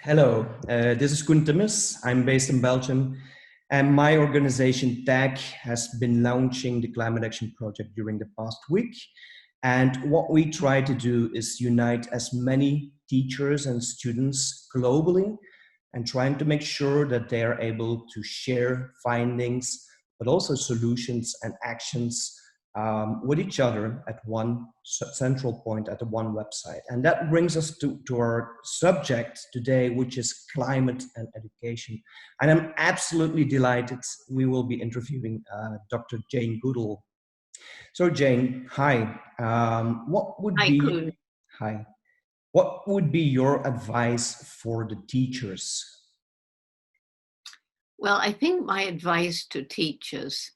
Hello, this is Koen Timmis. I'm based in Belgium, and my organization TAG has been launching the Climate Action Project during the past week. And what we try to do is unite as many teachers and students globally and trying to make sure that they are able to share findings, but also solutions and actions with each other at one central point at the one website. And that brings us to our subject today, which is climate and education. And I'm absolutely delighted we will be interviewing Dr. Jane Goodall. So Jane, hi. What would Hi, be Koen. hi? What would be your advice for the teachers? Well, I think my advice to teachers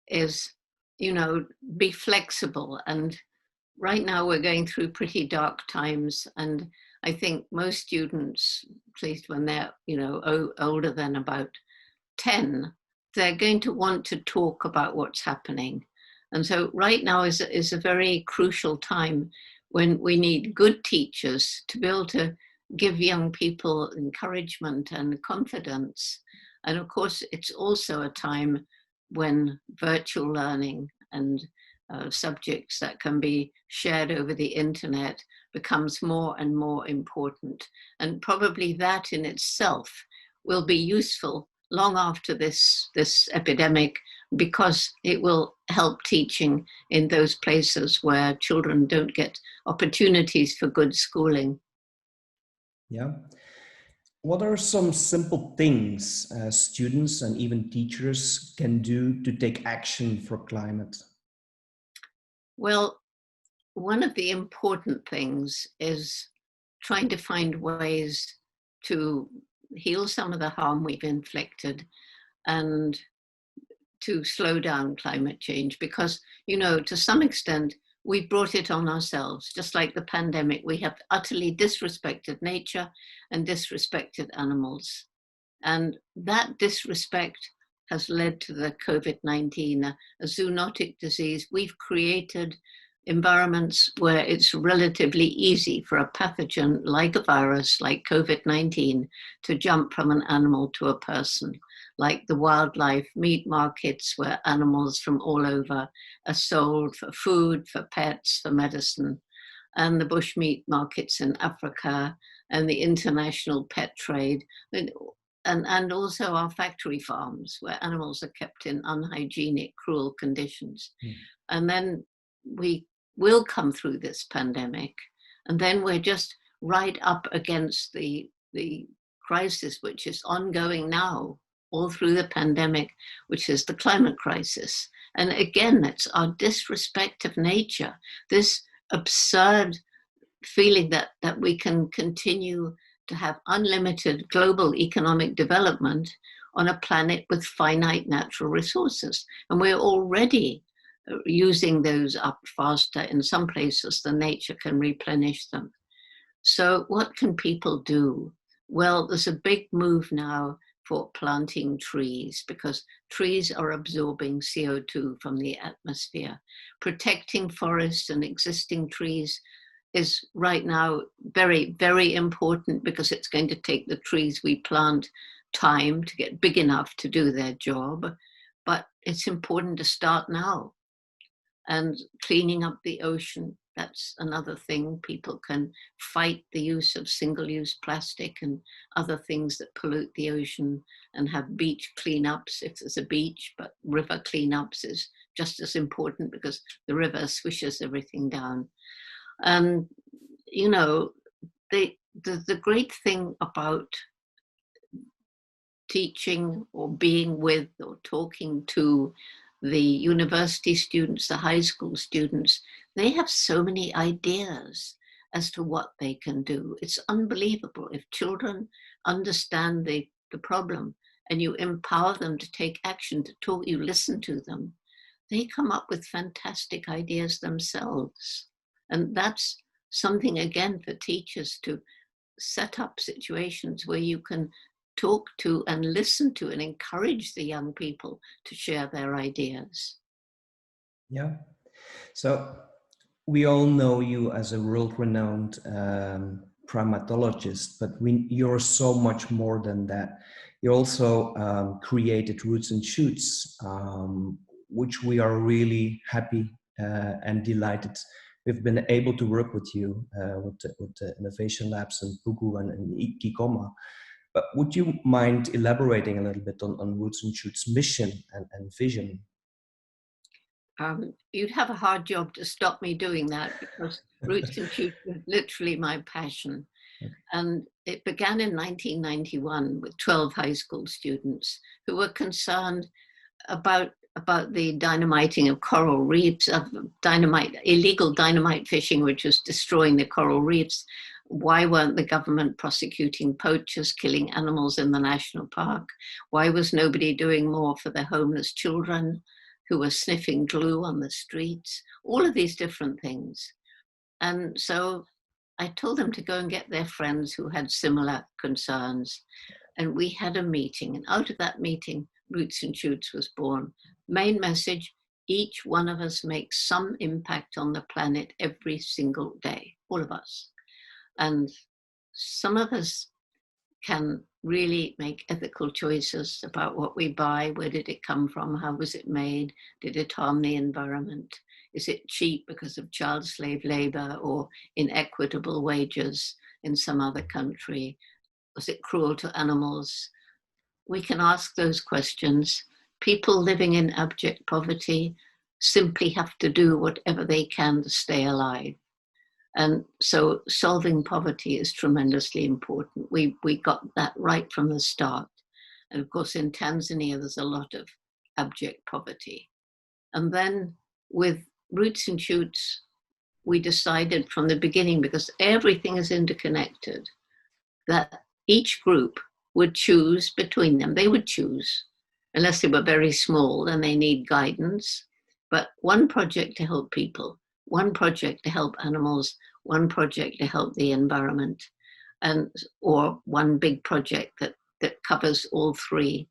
is, be flexible. And right now we're going through pretty dark times. And I think most students, at least when they're, older than about 10, they're going to want to talk about what's happening. And so right now is a very crucial time when we need good teachers to be able to give young people encouragement and confidence. And of course, it's also a time when virtual learning and subjects that can be shared over the internet becomes more and more important. And probably that in itself will be useful long after this epidemic, because it will help teaching in those places where children don't get opportunities for good schooling. Yeah. What are some simple things students and even teachers can do to take action for climate? Well, one of the important things is trying to find ways to heal some of the harm we've inflicted and to slow down climate change, because, to some extent, we brought it on ourselves. Just like the pandemic, we have utterly disrespected nature and disrespected animals. And that disrespect has led to the COVID-19, a zoonotic disease. We've created environments where it's relatively easy for a pathogen like a virus, like COVID-19, to jump from an animal to a person, like the wildlife meat markets where animals from all over are sold for food, for pets, for medicine, and the bushmeat markets in Africa, and the international pet trade, and also our factory farms where animals are kept in unhygienic, cruel conditions. Mm. And then we will come through this pandemic, and then we're just right up against the crisis which is ongoing now all through the pandemic, which is the climate crisis. And again, it's our disrespect of nature, this absurd feeling that we can continue to have unlimited global economic development on a planet with finite natural resources. And we're already using those up faster in some places than nature can replenish them. So what can people do? Well, there's a big move now for planting trees, because trees are absorbing CO2 from the atmosphere. Protecting forests and existing trees is right now very, very important, because it's going to take the trees we plant time to get big enough to do their job. But it's important to start now. And cleaning up the ocean, that's another thing. People can fight the use of single-use plastic and other things that pollute the ocean, and have beach cleanups if there's a beach, but river cleanups is just as important, because the river swishes everything down. And, the great thing about teaching or being with or talking to the university students, the high school students, they have so many ideas as to what they can do. It's unbelievable. If children understand the problem and you empower them to take action, to talk, you listen to them, they come up with fantastic ideas themselves. And that's something, again, for teachers to set up situations where you can talk to and listen to and encourage the young people to share their ideas. Yeah. So we all know you as a world-renowned primatologist, but you're so much more than that. You also created Roots and Shoots, which we are really happy and delighted we've been able to work with you with the Innovation Labs and Pugu and Kikoma. But would you mind elaborating a little bit on Roots and Shoots' mission and vision? You'd have a hard job to stop me doing that, because Roots and Shoots was literally my passion. And it began in 1991 with 12 high school students who were concerned about the dynamiting of coral reefs, of illegal dynamite fishing, which was destroying the coral reefs. Why weren't the government prosecuting poachers killing animals in the national park? Why was nobody doing more for the homeless children who were sniffing glue on the streets? All of these different things. And so I told them to go and get their friends who had similar concerns. And we had a meeting. And out of that meeting, Roots and Shoots was born. Main message: each one of us makes some impact on the planet every single day, all of us. And some of us can really make ethical choices about what we buy. Where did it come from? How was it made? Did it harm the environment? Is it cheap because of child slave labor or inequitable wages in some other country? Was it cruel to animals? We can ask those questions. People living in abject poverty simply have to do whatever they can to stay alive. And so solving poverty is tremendously important. We got that right from the start. And of course, in Tanzania, there's a lot of abject poverty. And then with Roots and Shoots, we decided from the beginning, because everything is interconnected, that each group would choose between them. They would choose, unless they were very small and they need guidance, but one project to help people, one project to help animals, one project to help the environment, or one big project that covers all three.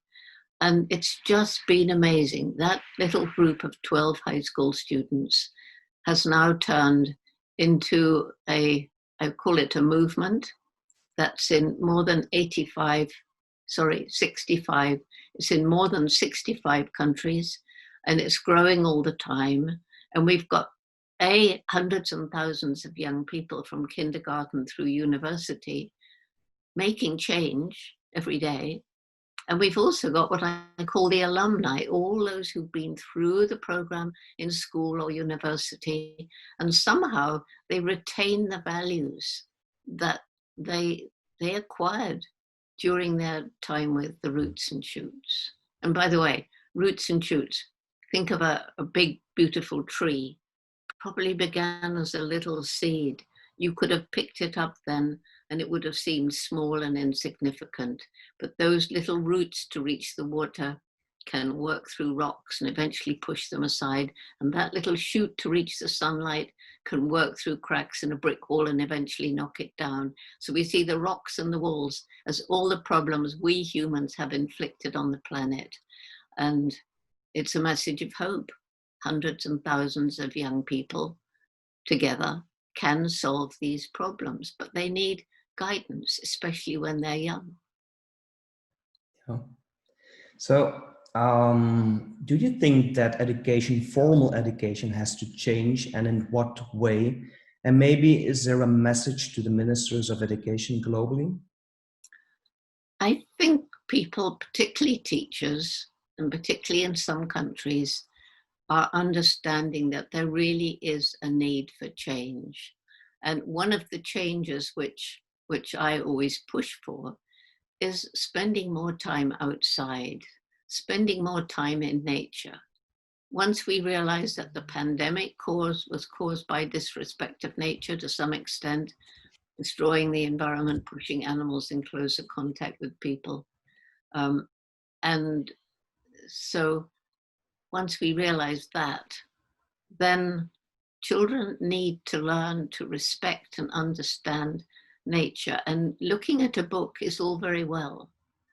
And it's just been amazing. That little group of 12 high school students has now turned into I call it a movement that's in more than 65. It's in more than 65 countries, and it's growing all the time. And we've got hundreds and thousands of young people from kindergarten through university making change every day. And we've also got what I call the alumni, all those who've been through the program in school or university, and somehow they retain the values that they acquired during their time with the Roots and Shoots. And by the way, Roots and Shoots, think of a big, beautiful tree, probably began as a little seed. You could have picked it up then and it would have seemed small and insignificant. But those little roots to reach the water can work through rocks and eventually push them aside. And that little shoot to reach the sunlight can work through cracks in a brick wall and eventually knock it down. So we see the rocks and the walls as all the problems we humans have inflicted on the planet. And it's a message of hope. Hundreds and thousands of young people together can solve these problems, but they need guidance, especially when they're young. Yeah. So, do you think that formal education, has to change, and in what way? And maybe is there a message to the ministers of education globally? I think people, particularly teachers, and particularly in some countries, are understanding that there really is a need for change. And one of the changes which I always push for is spending more time outside, spending more time in nature. Once we realized that the pandemic was caused by disrespect of nature to some extent, destroying the environment, pushing animals in closer contact with people. And so once we realized that, then children need to learn to respect and understand nature. And looking at a book is all very well,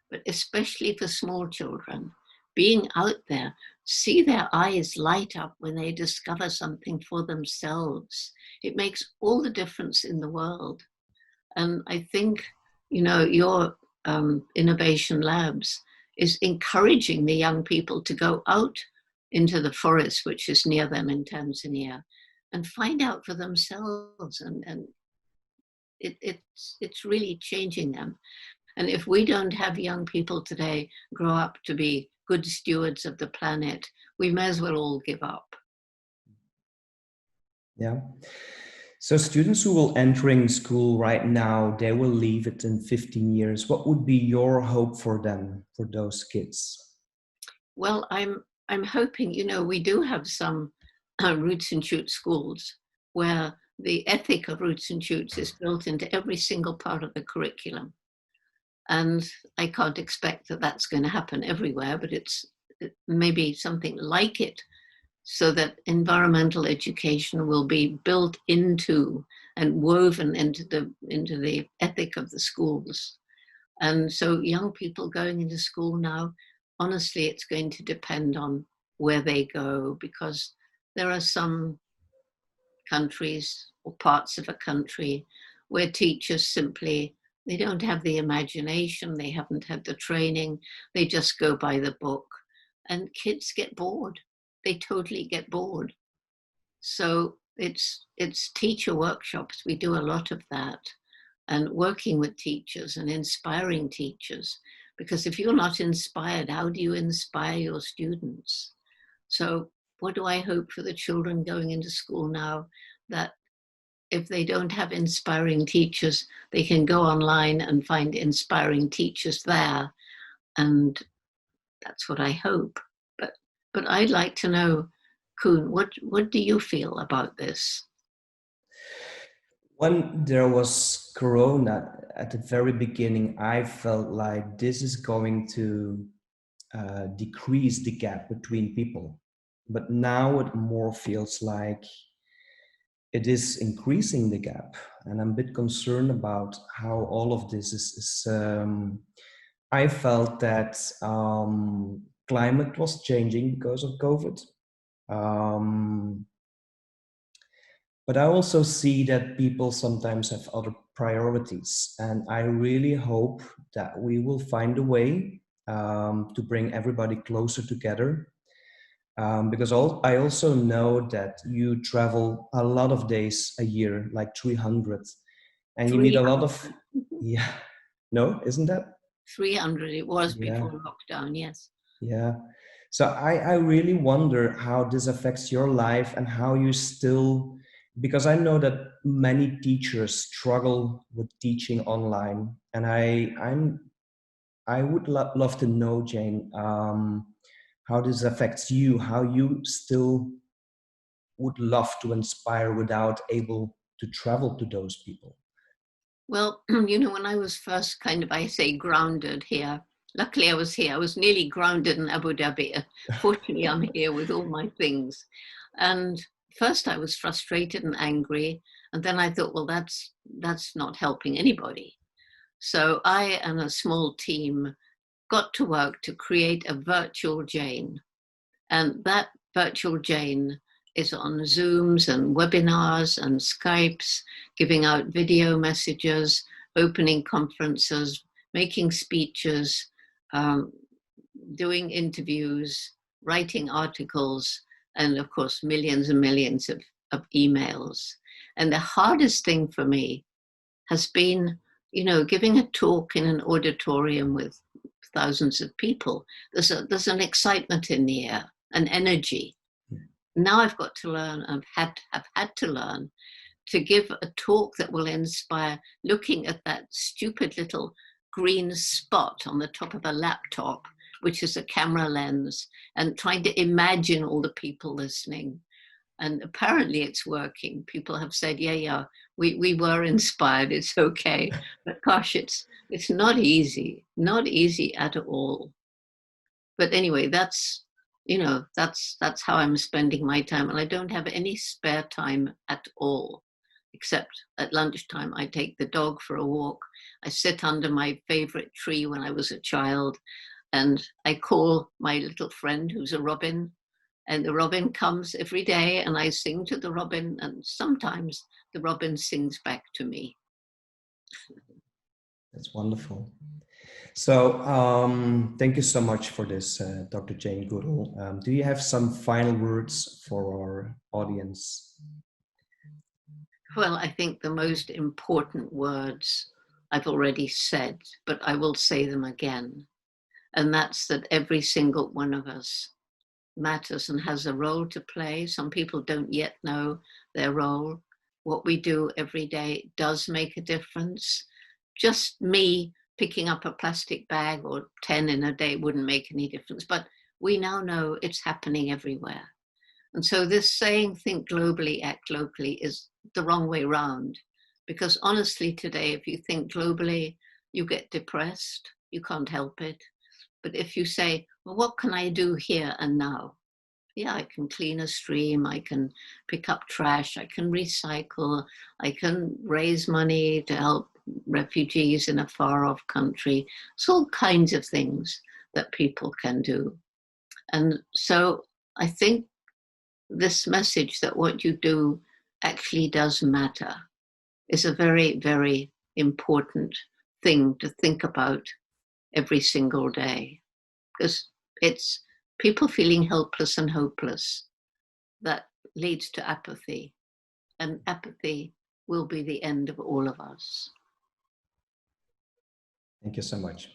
but especially for small children, being out there, see their eyes light up when they discover something for themselves. It makes all the difference in the world. And I think, your innovation labs is encouraging the young people to go out into the forest, which is near them in Tanzania, and find out for themselves. And it's really changing them. And if we don't have young people today grow up to be good stewards of the planet, we may as well all give up. Yeah. So students who will entering school right now, they will leave it in 15 years. What would be your hope for them, for those kids? Well, I'm hoping, we do have some roots and shoots schools where the ethic of roots and shoots is built into every single part of the curriculum. And I can't expect that that's going to happen everywhere, but it's maybe something like it, so that environmental education will be built into and woven into the ethic of the schools. And so young people going into school now, honestly, it's going to depend on where they go, because there are some countries or parts of a country where teachers simply, they don't have the imagination, they haven't had the training, they just go by the book, and kids get bored. They totally get bored. So it's teacher workshops. We do a lot of that, and working with teachers and inspiring teachers, because if you're not inspired, how do you inspire your students? So what do I hope for the children going into school now? That if they don't have inspiring teachers, they can go online and find inspiring teachers there. And that's what I hope. But I'd like to know, Kuhn, what do you feel about this? When there was Corona at the very beginning, I felt like this is going to decrease the gap between people. But now it more feels like it is increasing the gap. And I'm a bit concerned about how all of this I felt that climate was changing because of COVID. Um, but I also see that people sometimes have other priorities. And I really hope that we will find a way to bring everybody closer together. Because I also know that you travel a lot of days a year, like 300, and you meet a lot 300. of, yeah, no, isn't that? 300 it was Yeah, before lockdown, yes. yeah. So I really wonder how this affects your life and how you still, because I know that many teachers struggle with teaching online, and I would love to know, Jane, how this affects you, how you still would love to inspire without able to travel to those people. Well, when I was first kind of, I say, grounded here, luckily I was here. I was nearly grounded in Abu Dhabi. Fortunately, I'm here with all my things. And first I was frustrated and angry. And then I thought, well, that's not helping anybody. So I and a small team got to work to create a virtual Jane. And that virtual Jane is on Zooms and webinars and Skypes, giving out video messages, opening conferences, making speeches, um, doing interviews, writing articles, and of course, millions and millions of emails. And the hardest thing for me has been, giving a talk in an auditorium with thousands of people. There's an excitement in the air, an energy. Now I've got to learn, have had to learn to give a talk that will inspire, looking at that stupid little green spot on the top of a laptop, which is a camera lens, and trying to imagine all the people listening. And apparently it's working. People have said, yeah, we were inspired, it's okay. But gosh, it's not easy at all. But anyway, that's how I'm spending my time. And I don't have any spare time at all, except at lunchtime I take the dog for a walk. I sit under my favorite tree when I was a child, and I call my little friend who's a robin, and the robin comes every day, and I sing to the robin, and sometimes the robin sings back to me. That's wonderful. So thank you so much for this, Dr. Jane Goodall. Do you have some final words for our audience? Well, I think the most important words I've already said, but I will say them again. And that's that every single one of us matters and has a role to play. Some people don't yet know their role. What we do every day does make a difference. Just me picking up a plastic bag or 10 in a day wouldn't make any difference, but we now know it's happening everywhere. And so this saying, think globally, act locally, is the wrong way round. Because honestly, today, if you think globally, you get depressed, you can't help it. But if you say, well, what can I do here and now? Yeah, I can clean a stream, I can pick up trash, I can recycle, I can raise money to help refugees in a far off country. It's all kinds of things that people can do. And so I think this message that what you do actually does matter is a very, very important thing to think about every single day. Because it's people feeling helpless and hopeless that leads to apathy. And apathy will be the end of all of us. Thank you so much.